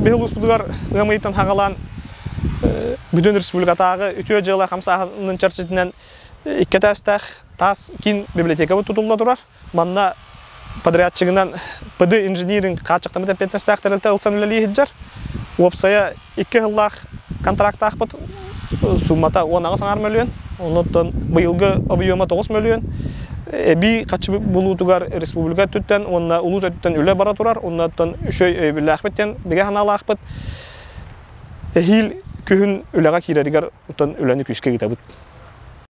быйыл успудугар ымыйтын хагалан бүтүн республикатагы үтө жылы камсаһынын чарчытынан икке тас кин библиотека тутулла турар. Манна подрядчыгынан ПД инжиниринг качыктамы деп пентестактерилте ылсан эле хиджар. Опсая 2 жыллык контракт акпыт. Суммата 10 миллион. Онтон быйылгы объемы 9 миллион. Би качы булутугар республика түттен, онна улус өттен үле бара турар. Оннан үшөй билахбеттен биге ханалакпыт. Хил күн үлега киреригер онтон үлени күскө китебит.